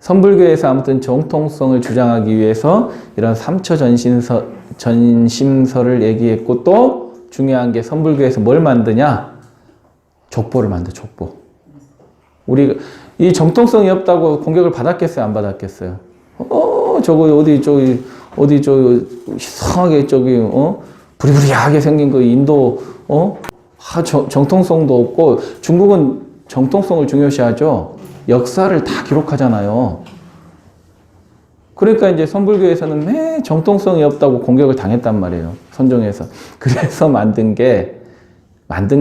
선불교에서 아무튼 정통성을 주장하기 위해서 이런 삼처 전심서를 얘기했고, 또 중요한 게 선불교에서 뭘 만드냐? 족보를 만들어, 족보. 우리 이 정통성이 없다고 공격을 받았겠어요? 안 받았겠어요? 저거 어디 이상하게 부리부리하게 생긴 거 인도 정통성도 없고, 중국은 정통성을 중요시하죠. 역사를 다 기록하잖아요. 그러니까 이제 선불교에서는 매 정통성이 없다고 공격을 당했단 말이에요. 선종에서. 그래서 만든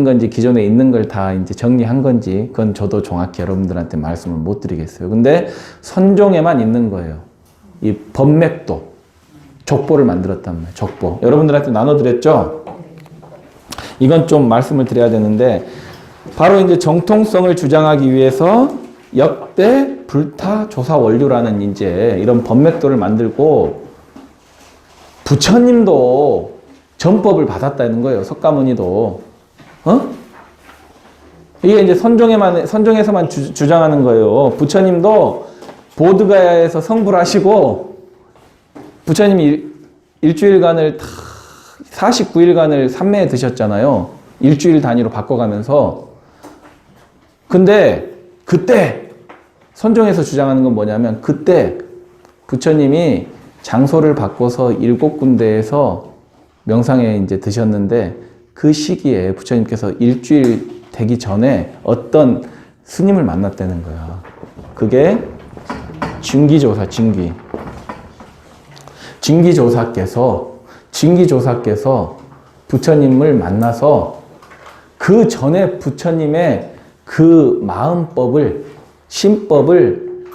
건지 기존에 있는 걸 다 이제 정리한 건지, 그건 저도 정확히 여러분들한테 말씀을 못 드리겠어요. 근데 선종에만 있는 거예요. 이 법맥도, 족보를 만들었단 말이에요. 족보. 여러분들한테 나눠드렸죠? 이건 좀 말씀을 드려야 되는데, 바로 이제 정통성을 주장하기 위해서 역대 불타 조사 원류라는 이제 이런 법맥도를 만들고, 부처님도 전법을 받았다는 거예요. 석가모니도. 이게 이제 선종에서만 주장하는 거예요. 부처님도 보드가야에서 성불하시고, 부처님이 일주일간을 49일간을 삼매에 드셨잖아요. 일주일 단위로 바꿔가면서. 근데 그때 선종에서 주장하는 건 뭐냐면, 그때 부처님이 장소를 바꿔서 7군데에서 명상에 이제 드셨는데, 그 시기에 부처님께서 일주일 되기 전에 어떤 스님을 만났다는 거야. 그게 진기조사, 진기조사께서 부처님을 만나서 그 전에 부처님의 그 마음법을, 신법을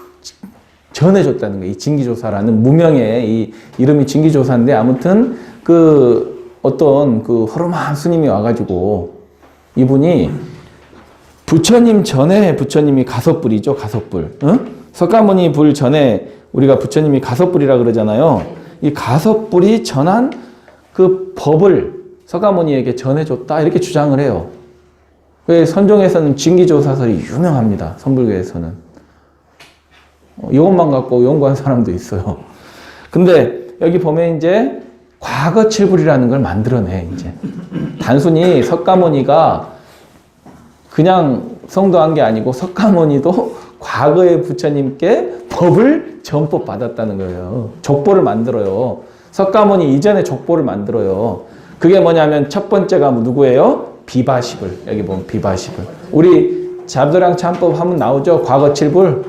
전해줬다는 거예요. 이 진기조사라는 무명의 이 이름이 진기조사인데, 아무튼 어떤 허름한 스님이 와가지고, 이분이 부처님 전에 부처님이 가섭불이죠. 가섭불. 석가모니 불 전에 우리가 부처님이 가섭불이라 그러잖아요. 이 가섭불이 전한 그 법을 석가모니에게 전해줬다, 이렇게 주장을 해요. 왜 선종에서는 진기조사설이 유명합니다. 선불교에서는. 이것만 갖고 연구한 사람도 있어요. 근데 여기 보면 이제 과거칠불이라는 걸 만들어내, 이제. 단순히 석가모니가 그냥 성도한 게 아니고, 석가모니도 과거의 부처님께 법을 전법 받았다는 거예요. 족보를 만들어요. 석가모니 이전에 족보를 만들어요. 그게 뭐냐면, 첫 번째가 누구예요? 비바시불. 여기 보면 비바시불. 우리 잡도량 참법 하면 나오죠? 과거칠불.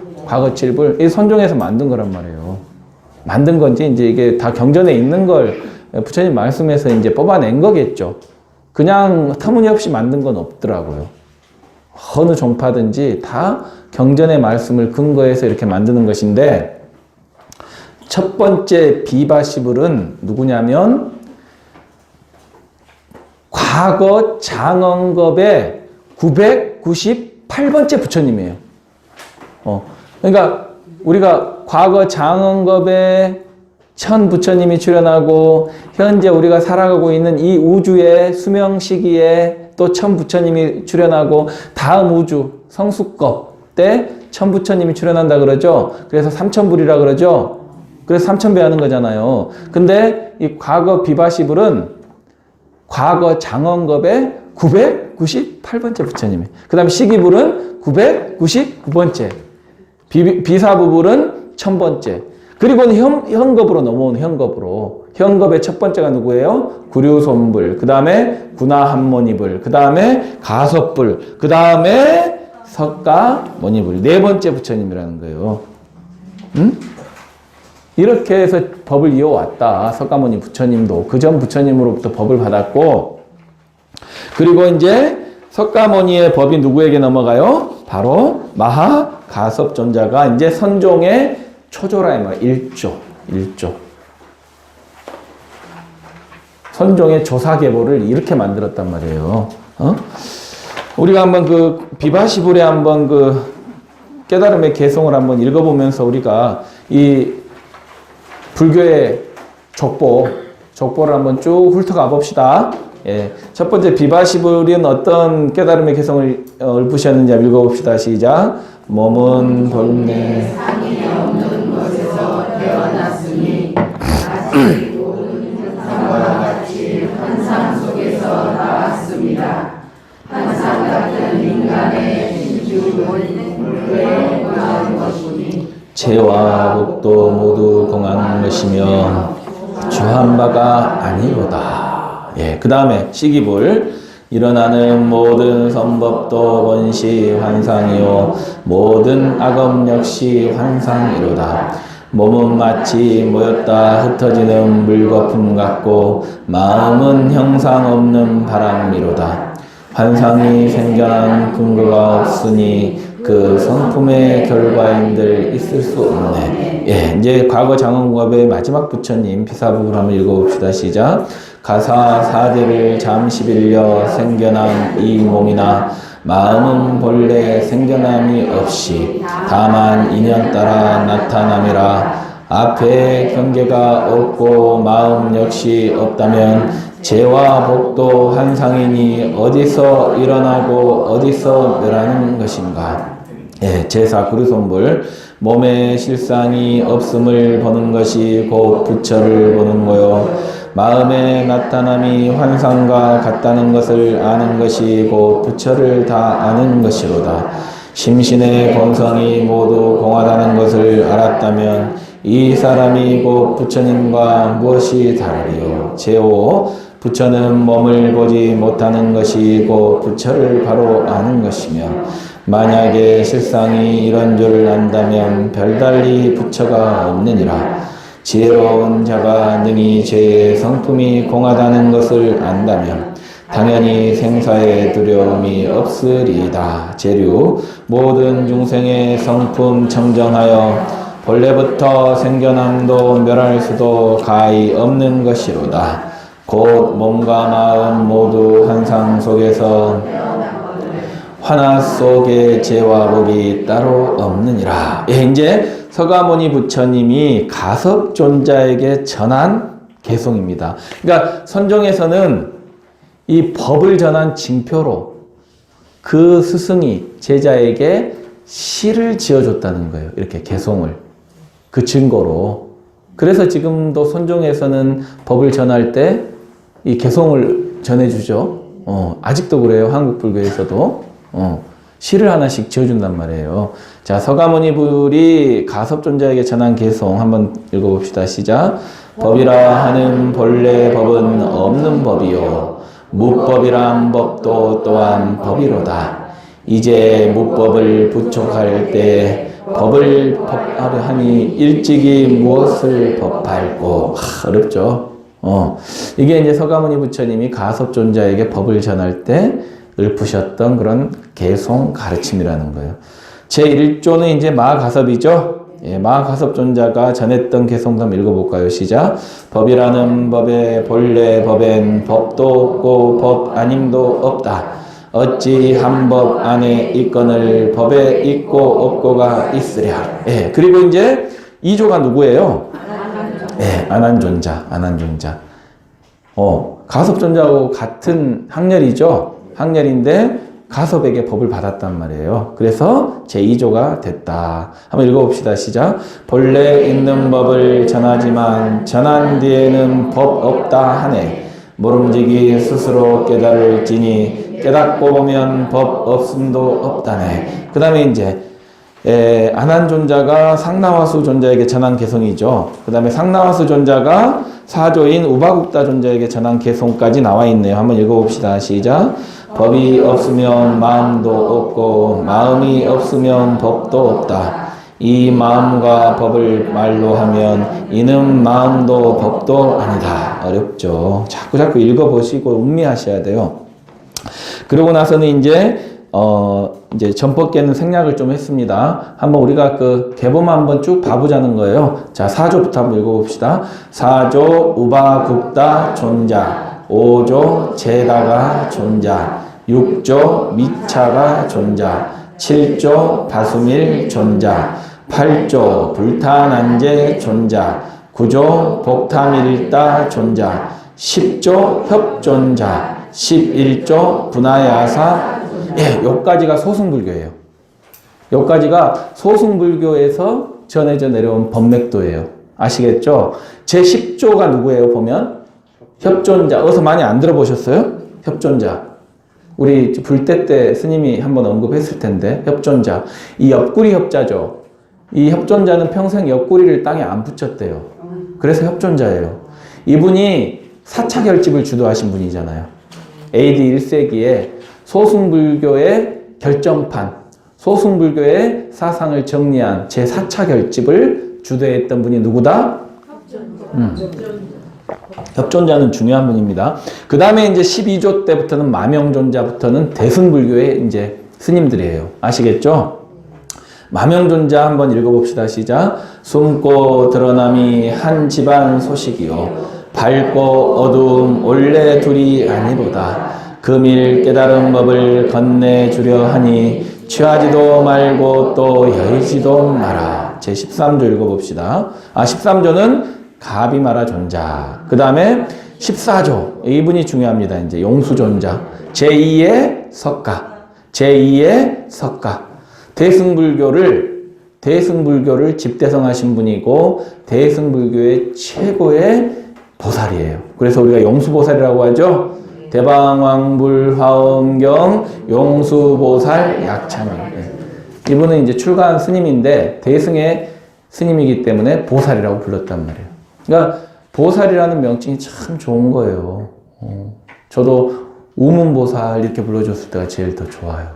이 선종에서 만든 거란 말이에요. 만든 건지, 이제 이게 다 경전에 있는 걸 부처님 말씀에서 이제 뽑아낸 거겠죠. 그냥 터무니없이 만든 건 없더라고요. 어느 종파든지 다 경전의 말씀을 근거해서 이렇게 만드는 것인데, 첫 번째 비바시불은 누구냐면, 과거 장언급의 998번째 부처님이에요. 그러니까 우리가 과거 장언급에 1000 부처님이 출현하고, 현재 우리가 살아가고 있는 이 우주의 수명 시기에 또 1000 부처님이 출현하고, 다음 우주 성숙급 때 1000 부처님이 출현한다 그러죠. 그래서 3000불이라 그러죠. 그래서 3000배 하는 거잖아요. 근데 이 과거 비바시불은 과거 장언급의 998번째 부처님이에요. 그 다음에 시기불은 999번째. 비사부불은 1000번째. 그리고는 현겁으로 넘어오는 현겁으로. 현겁의 첫 번째가 누구예요? 구류손불. 그 다음에 구나한모니불. 그 다음에 가섭불. 그 다음에 석가모니불. 네 번째 부처님이라는 거예요. 이렇게 해서 법을 이어왔다. 석가모니 부처님도. 그 전 부처님으로부터 법을 받았고, 그리고 이제 석가모니의 법이 누구에게 넘어가요? 바로 마하가섭존자가 이제 선종의 초조라 이 말, 1조. 선종의 조사계보를 이렇게 만들었단 말이에요. 우리가 한번 그 비바시불에 한번 그 깨달음의 개성을 한번 읽어보면서 우리가 이 불교의 족보를 한번 쭉 훑어가 봅시다. 예. 첫 번째 비바시불은 어떤 깨달음의 개성을 읊으셨는지 읽어봅시다. 시작. 몸은 본래 상이 없는 곳에서 태어났으니 다시 모든 상과 같이 환상 속에서 나왔습니다. 환상 같은 인간의 인주는 공한 것이니 죄와 복도 모두 공한 것이며 주한 바가 아니로다. 예, 그 다음에 시기불 일어나는 모든 선법도 원시 환상이요 모든 악업 역시 환상이로다. 몸은 마치 모였다 흩어지는 물거품 같고 마음은 형상 없는 바람이로다. 환상이 생겨난 근거가 없으니 그 성품의 결과인들 있을 수 없네. 예, 이제 과거 장원급의 마지막 부처님 피사부를 한번 읽어봅시다. 시작. 가사 사대를 잠시 빌려 생겨난 이 몸이나 마음은 본래 생겨남이 없이 다만 인연 따라 나타남이라. 앞에 경계가 없고 마음 역시 없다면 죄와 복도 환상이니 어디서 일어나고 어디서 멸하는 것인가. 예, 제사 구루손불 몸에 실상이 없음을 보는 것이 곧 부처를 보는 거요 마음의 나타남이 환상과 같다는 것을 아는 것이 곧 부처를 다 아는 것이로다. 심신의 본성이 모두 공하다는 것을 알았다면 이 사람이 곧 부처님과 무엇이 다르리요. 제5 부처는 몸을 보지 못하는 것이 곧 부처를 바로 아는 것이며 만약에 실상이 이런 줄을 안다면 별달리 부처가 없느니라. 지혜로운 자가 능히 죄의 성품이 공하다는 것을 안다면 당연히 생사의 두려움이 없으리이다. 제6 모든 중생의 성품 청정하여 본래부터 생겨남도 멸할 수도 가히 없는 것이로다. 곧 몸과 마음 모두 환상 속에서 환화 속에 죄와 복이 따로 없느니라. 예, 이제 서가모니 부처님이 가섭존자에게 전한 개송입니다. 그러니까 선종에서는 이 법을 전한 징표로 그 스승이 제자에게 시를 지어줬다는 거예요. 이렇게 개송을. 그 증거로. 그래서 지금도 선종에서는 법을 전할 때 이 개송을 전해주죠. 아직도 그래요. 한국 불교에서도. 시를 하나씩 지어준단 말이에요. 자, 서가모니 불이 가섭존자에게 전한 개송 한번 읽어봅시다. 시작. 법이라 하는 본래 법은 없는 법이요. 무법이란 법도 또한 법이로다. 이제 무법을 부촉할 때 법을 법하려 하니 일찍이 무엇을 법할꼬. 어렵죠. 이게 이제 서가모니 부처님이 가섭존자에게 법을 전할 때 읊으셨던 그런 개송 가르침이라는 거예요. 제1조는 이제 마가섭이죠. 예, 마가섭존자가 전했던 개송도 한번 읽어볼까요? 시작. 법이라는 법의 본래 법엔 법도 없고 법 아님도 없다. 어찌 한 법 안에 있거늘 법에 있고 없고가 있으랴. 예, 그리고 이제 2조가 누구예요? 예, 안한존자. 가섭존자하고 같은 학렬이죠. 학렬인데 가섭에게 법을 받았단 말이에요. 그래서 제2조가 됐다. 한번 읽어봅시다. 시작. 본래 있는 법을 전하지만 전한 뒤에는 법 없다 하네. 모름지기 스스로 깨달을지니 깨닫고 보면 법 없음도 없다네. 그 다음에 이제 안한존자가 상나와수 존자에게 전한 개송이죠. 그 다음에 상나와수 존자가 사조인 우바국다 존자에게 전한 개송까지 나와 있네요. 한번 읽어봅시다. 시작. 법이 없으면 마음도 없고 마음이 없으면 법도 없다. 이 마음과 법을 말로 하면 이는 마음도 법도 아니다. 어렵죠. 자꾸 읽어보시고 음미하셔야 돼요. 그러고 나서는 이제 이제 전법계는 생략을 좀 했습니다. 한번 우리가 그 계보만 한번 쭉 봐보자는 거예요. 자, 4조부터 한번 읽어봅시다. 4조 우바국다 존자, 5조 제다가 존자, 6조 미차가 존자, 7조 바수밀 존자, 8조 불타난제 존자, 9조 복타밀일다 존자, 10조 협존자, 11조 분하야사. 예, 여기까지가 소승불교예요. 여기까지가 소승불교에서 전해져 내려온 법맥도예요. 아시겠죠? 제 10조가 누구예요? 보면 협존자. 어디서 많이 안 들어보셨어요? 협존자. 우리 불때 때 스님이 한번 언급했을 텐데 협존자. 이 옆구리 협자죠. 이 협존자는 평생 옆구리를 땅에 안 붙였대요. 그래서 협존자예요. 이분이 사차 결집을 주도하신 분이잖아요. AD 1세기에 소승불교의 결정판, 소승불교의 사상을 정리한 제4차 결집을 주도했던 분이 누구다? 협존자는 중요한 분입니다. 그 다음에 이제 12조 때부터는 마명존자부터는 대승불교의 이제 스님들이에요. 아시겠죠? 마명존자 한번 읽어봅시다. 시작. 숨고 드러남이 한 집안 소식이요. 밝고 어두움 원래 둘이 아니로다. 금일 깨달은 법을 건네주려 하니 취하지도 말고 또 여의지도 마라. 제 13조 읽어봅시다. 13조는 가비마라 존자. 그 다음에 14조. 이분이 중요합니다. 이제 용수존자. 제2의 석가. 제2의 석가. 대승불교를 집대성하신 분이고 대승불교의 최고의 보살이에요. 그래서 우리가 용수보살이라고 하죠. 대방왕불화엄경 용수보살 약창을. 이분은 이제 출가한 스님인데 대승의 스님이기 때문에 보살이라고 불렀단 말이에요. 그러니까 보살이라는 명칭이 참 좋은 거예요. 저도 우문보살 이렇게 불러줬을 때가 제일 더 좋아요.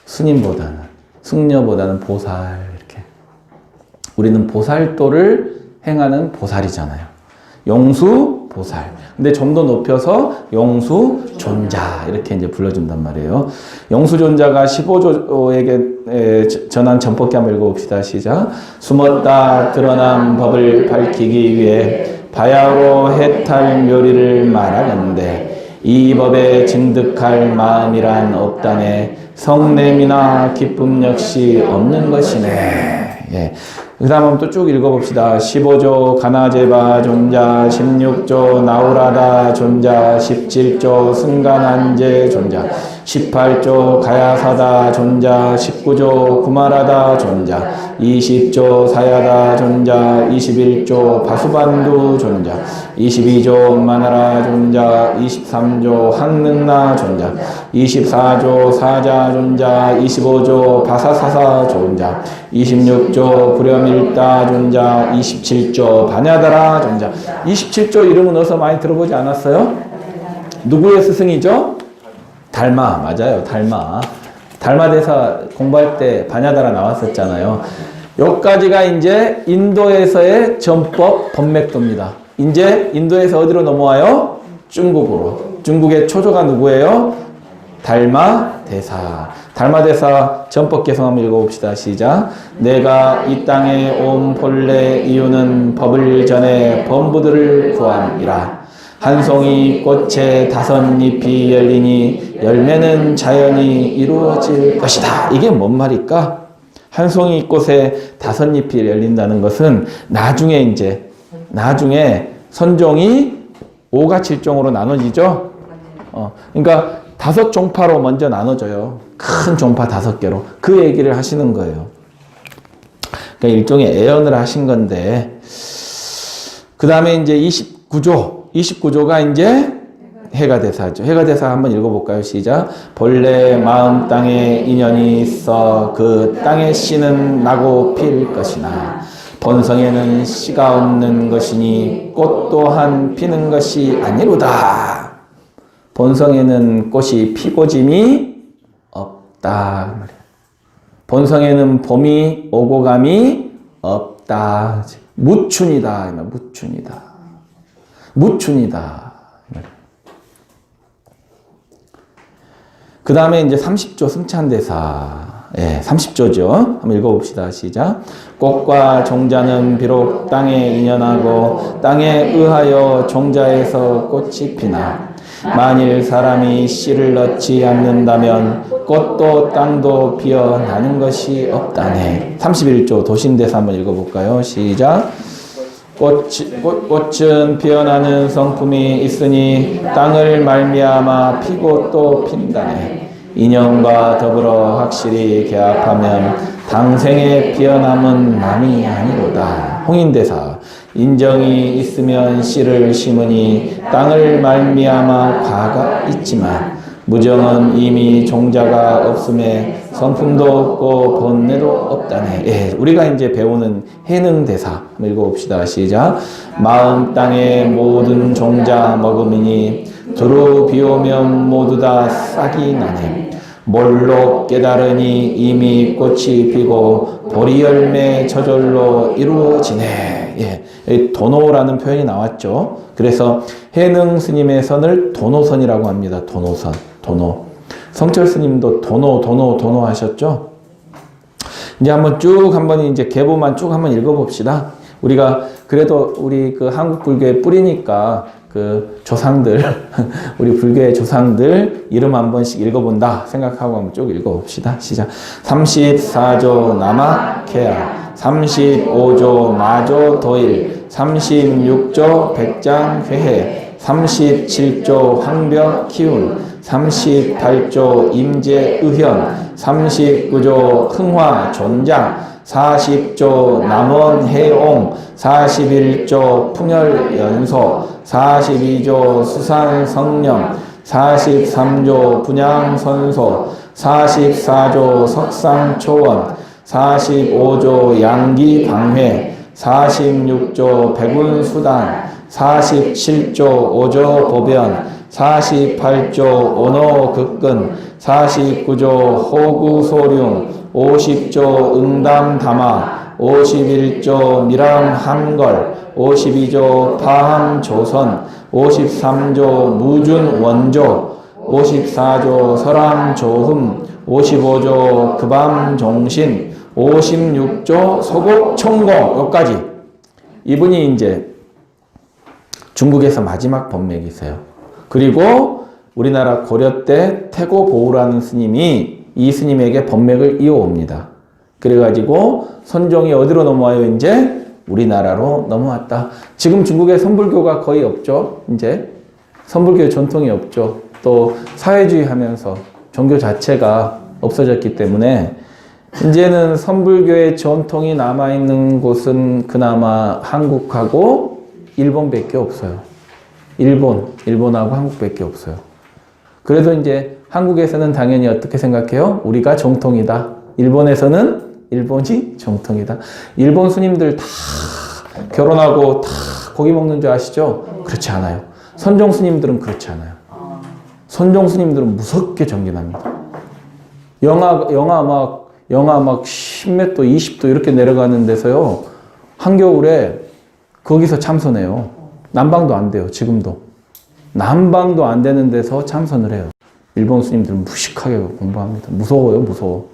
스님보다는, 승려보다는 보살 이렇게. 우리는 보살도를 행하는 보살이잖아요. 용수보살. 근데 좀 더 높여서 용수존자 이렇게 이제 불러준단 말이에요. 용수존자가 15조에게 전한 전법기 한번 읽어봅시다. 시작. 숨었다 드러난 법을 밝히기 위해 바야흐로 해탈 묘리를 말하는데 이 법에 증득할 마음이란 없다네. 성냄이나 기쁨 역시 없는 것이네. 예. 그 다음 또 쭉 읽어봅시다. 15조 가나제바 존자, 16조 나우라다 존자, 17조 승가난제 존자, 18조 가야사다 존자, 19조 구마라다 존자, 20조 사야다 존자, 21조 바수반두 존자, 22조 마나라 존자, 23조 항능나 존자, 24조 사자 존자, 25조 바사사사 존자, 26조 불염일다 존자, 27조 바냐다라 존자. 27조 이름은 어디서 많이 들어보지 않았어요? 누구의 스승이죠? 달마. 맞아요. 달마. 달마대사 공부할 때 바냐다라 나왔었잖아요. 여기까지가 이제 인도에서의 전법 법맥도입니다. 이제 인도에서 어디로 넘어와요? 중국으로. 중국의 초조가 누구예요? 달마대사. 달마대사 전법 개성 한번 읽어봅시다. 시작. 내가 이 땅에 온 본래 이유는 법을 전해 범부들을 구함이라. 한 송이 꽃에 5잎이 열리니 열매는 자연히 이루어질 것이다. 이게 뭔 말일까? 한 송이 꽃에 5잎이 열린다는 것은 나중에 선종이 5가 7종으로 나눠지죠. 그러니까 5종파로 먼저 나눠져요. 큰 종파 5개로. 그 얘기를 하시는 거예요. 그러니까 일종의 애언을 하신 건데, 그 다음에 이제 29조가 이제 해가대사죠. 해가대사 한번 읽어볼까요? 시작. 본래 마음 땅에 인연이 있어 그 땅의 씨는 나고 필 것이나 본성에는 씨가 없는 것이니 꽃 또한 피는 것이 아니로다. 본성에는 꽃이 피고 짐이 없다. 본성에는 봄이 오고 감이 없다. 무춘이다. 무춘이다. 그 다음에 이제 30조 승찬대사. 예, 30조죠. 한번 읽어봅시다. 시작. 꽃과 종자는 비록 땅에 인연하고 땅에 의하여 종자에서 꽃이 피나 만일 사람이 씨를 넣지 않는다면 꽃도 땅도 피어나는 것이 없다네. 31조 도신대사 한번 읽어볼까요? 시작. 꽃은 피어나는 성품이 있으니 땅을 말미암아 피고 또 핀다네. 인연과 더불어 확실히 개합하면 당생에 피어남은 남이 아니로다. 홍인대사. 인정이 있으면 씨를 심으니 땅을 말미암아 과가 있지만 무정은 이미 종자가 없음에 성품도 없고 본내도 없다네. 예, 우리가 이제 배우는 해능대사 한번 읽어봅시다. 시작. 마음 땅의 모든 종자 먹음이니 두루 비오면 모두 다 싹이 나네. 몰록 깨달으니 이미 꽃이 피고 보리 열매 저절로 이루어지네. 예, 여기 도노라는 표현이 나왔죠. 그래서 해능 스님의 선을 도노선이라고 합니다. 도노선, 도노. 성철 스님도 도노 하셨죠. 이제 한번 이제 계보만 쭉 한번 읽어봅시다. 우리가 그래도 우리 그 한국 불교의 뿌리니까 그 조상들, 우리 불교의 조상들 이름 한 번씩 읽어본다 생각하고 한번 쭉 읽어봅시다. 시작. 34조 남아케야, 35조 마조 도일, 36조 백장회해, 37조 황벽 키운, 38조 임재의현, 39조 흥화 존장, 40조 남원해옹, 41조 풍열연소, 42조 수산성령, 43조 분양선소, 44조 석상초원, 45조 양기방회, 46조 백운수단, 47조 오조보변, 48조 오노극근, 49조 호구소룡, 50조 응담담화, 51조 미람함걸, 52조 파함조선, 53조 무준원조, 54조 설암조흠, 55조 급암종신, 56조 소곡총공. 여기까지. 이분이 이제 중국에서 마지막 법맥이세요. 그리고 우리나라 고려 때 태고보우라는 스님이 이 스님에게 법맥을 이어옵니다. 그래가지고 선종이 어디로 넘어와요? 이제 우리나라로 넘어왔다. 지금 중국에 선불교가 거의 없죠. 이제 선불교의 전통이 없죠. 또 사회주의 하면서 종교 자체가 없어졌기 때문에 이제는 선불교의 전통이 남아있는 곳은 그나마 한국하고 일본밖에 없어요. 일본하고 한국밖에 없어요. 그래도 이제 한국에서는 당연히 어떻게 생각해요? 우리가 정통이다. 일본에서는 일본이 정통이다. 일본 스님들 다 결혼하고 다 고기 먹는 줄 아시죠? 그렇지 않아요. 선종 스님들은 그렇지 않아요. 선종 스님들은 무섭게 정진합니다. 영하 막 10몇 도, 20도 이렇게 내려가는 데서요. 한겨울에 거기서 참선해요. 난방도 안 돼요. 지금도. 난방도 안 되는 데서 참선을 해요. 일본 스님들은 무식하게 공부합니다. 무서워요. 무서워.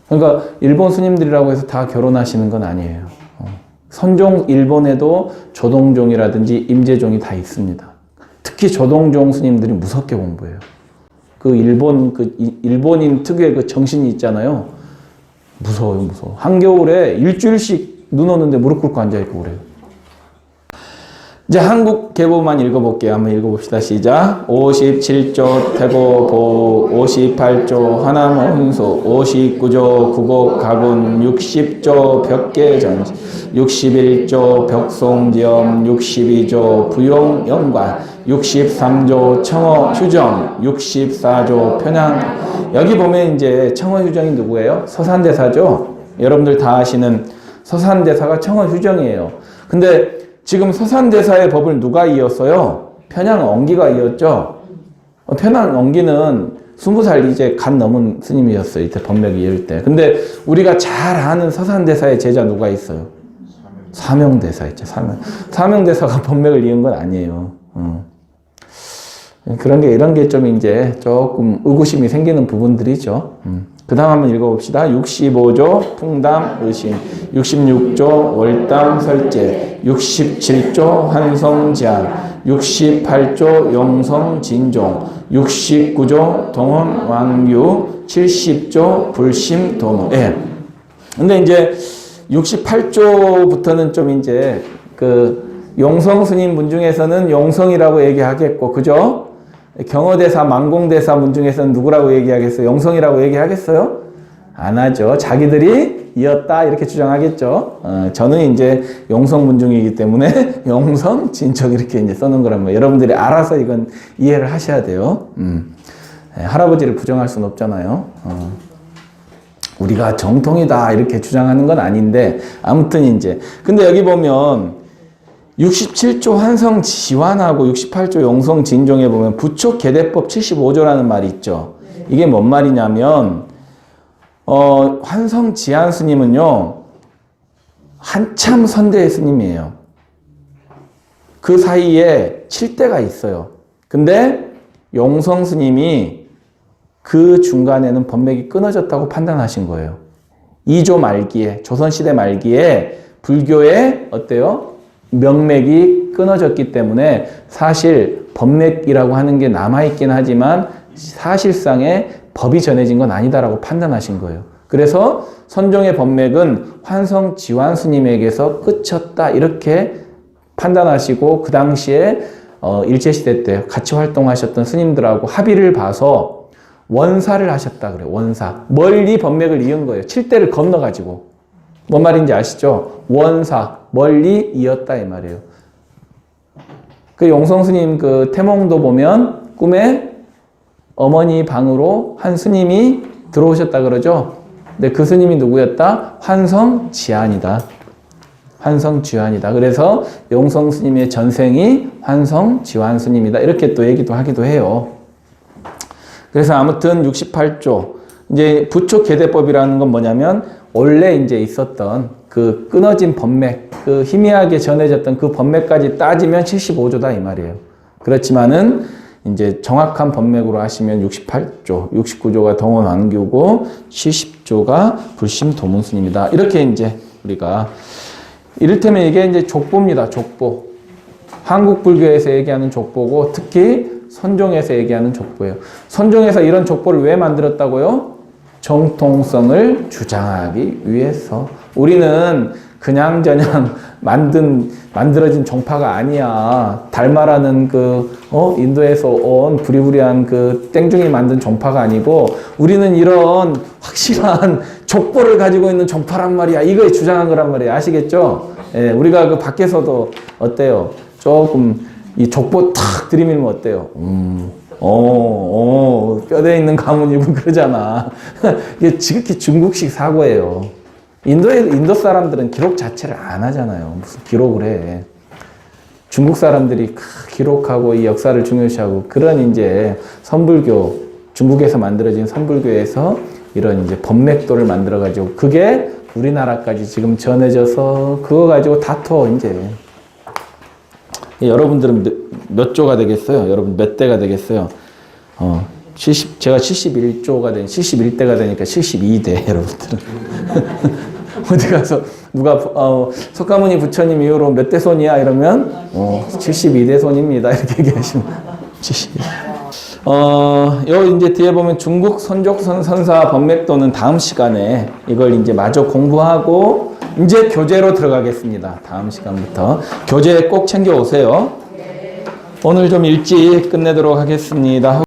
그러니까 일본 스님들이라고 해서 다 결혼하시는 건 아니에요. 선종 일본에도 조동종이라든지 임재종이 다 있습니다. 특히 조동종 스님들이 무섭게 공부해요. 그 일본인 특유의 그 정신이 있잖아요. 무서워요, 무서워. 한겨울에 일주일씩 눈 오는데 무릎 꿇고 앉아있고 그래요. 이제 한국 계보만 읽어볼게요. 한번 읽어봅시다. 시작. 57조 태고보, 58조 하남원소, 59조 구곡가군, 60조 벽계전지, 61조 벽송지엄, 62조 부용영관, 63조 청어휴정, 64조 편향. 여기 보면 이제 청어휴정이 누구예요? 서산대사죠. 여러분들 다 아시는 서산대사가 청어휴정이에요. 근데 지금 서산대사의 법을 누가 이었어요? 편향엉기가 이었죠. 편향엉기는 20살 이제 간 넘은 스님이었어요. 이때 법맥 이을 때. 근데 우리가 잘 아는 서산대사의 제자 누가 있어요? 사명대사 있죠. 사명대사가 법맥을 이은 건 아니에요. 이런 게 좀 이제 조금 의구심이 생기는 부분들이죠. 그 다음 한번 읽어봅시다. 65조 풍담 의심, 66조 월담 설제, 67조 환성 제한, 68조 용성 진종, 69조 동원 왕유, 70조 불심 도노. 예. 근데 이제 68조부터는 좀 이제 용성 스님 문 중에서는 용성이라고 얘기하겠고, 그죠? 경어대사, 만공대사 문 중에서는 누구라고 얘기하겠어요? 용성이라고 얘기하겠어요? 안 하죠. 자기들이 이었다 이렇게 주장하겠죠. 저는 이제 용성 문중이기 때문에 용성, 진척 이렇게 이제 써놓은 거란 말이에요. 여러분들이 알아서 이건 이해를 하셔야 돼요. 할아버지를 부정할 수는 없잖아요. 우리가 정통이다 이렇게 주장하는 건 아닌데 아무튼 이제 근데 여기 보면 67조 환성 지환하고 68조 용성 진종에 보면 부촉 계대법 75조라는 말이 있죠. 이게 뭔 말이냐면 환성 지환 스님은요 한참 선대의 스님이에요. 그 사이에 7대가 있어요. 근데 용성 스님이 그 중간에는 법맥이 끊어졌다고 판단하신 거예요. 2조 말기에 조선시대 말기에 불교의 어때요? 명맥이 끊어졌기 때문에 사실 법맥이라고 하는 게 남아있긴 하지만 사실상의 법이 전해진 건 아니다라고 판단하신 거예요. 그래서 선종의 법맥은 환성 지환 스님에게서 끝쳤다 이렇게 판단하시고 그 당시에 일제시대 때 같이 활동하셨던 스님들하고 합의를 봐서 원사를 하셨다 그래요. 원사. 멀리 법맥을 이은 거예요. 7대를 건너가지고. 뭔 말인지 아시죠? 원사, 멀리 이었다 이 말이에요. 그 용성 스님 그 태몽도 보면 꿈에 어머니 방으로 한 스님이 들어오셨다 그러죠? 근데 그 스님이 누구였다? 환성 지환이다. 환성 지환이다. 그래서 용성 스님의 전생이 환성 지환 스님이다. 이렇게 또 얘기도 하기도 해요. 그래서 아무튼 68조. 이제 부촉 계대법이라는 건 뭐냐면 원래 이제 있었던 그 끊어진 법맥, 그 희미하게 전해졌던 그 법맥까지 따지면 75조다 이 말이에요. 그렇지만은 이제 정확한 법맥으로 하시면 68조, 69조가 동원 왕규고 70조가 불심 도문 스님이다. 이렇게 이제 우리가 이를테면 이게 이제 족보입니다. 족보. 한국 불교에서 얘기하는 족보고 특히 선종에서 얘기하는 족보예요. 선종에서 이런 족보를 왜 만들었다고요? 정통성을 주장하기 위해서. 우리는 그냥저냥 만들어진 종파가 아니야. 달마라는 인도에서 온 부리부리한 그 땡중이 만든 종파가 아니고 우리는 이런 확실한 족보를 가지고 있는 종파란 말이야. 이거에 주장한 거란 말이야. 아시겠죠? 예, 우리가 그 밖에서도 어때요? 조금 이 족보 탁 들이밀면 어때요? 뼈대 있는 가문 입고 그러잖아. 이게 지극히 중국식 사고예요. 인도 사람들은 기록 자체를 안 하잖아요. 무슨 기록을 해. 중국 사람들이 기록하고 이 역사를 중요시하고 그런 이제 선불교, 중국에서 만들어진 선불교에서 이런 이제 법맥도를 만들어가지고 그게 우리나라까지 지금 전해져서 그거 가지고 다퉈, 이제. 여러분들은 몇 조가 되겠어요? 여러분 몇 대가 되겠어요? 제가 71대가 되니까 72대, 여러분들은. 어디 가서 누가, 석가모니 부처님 이후로 몇 대 손이야? 이러면, 72대 손입니다. 이렇게 얘기하시면. 72. 요 이제 뒤에 보면 중국 선족선 선사 법맥도는 다음 시간에 이걸 이제 마저 공부하고 이제 교재로 들어가겠습니다. 다음 시간부터. 교재 꼭 챙겨 오세요. 오늘 좀 일찍 끝내도록 하겠습니다.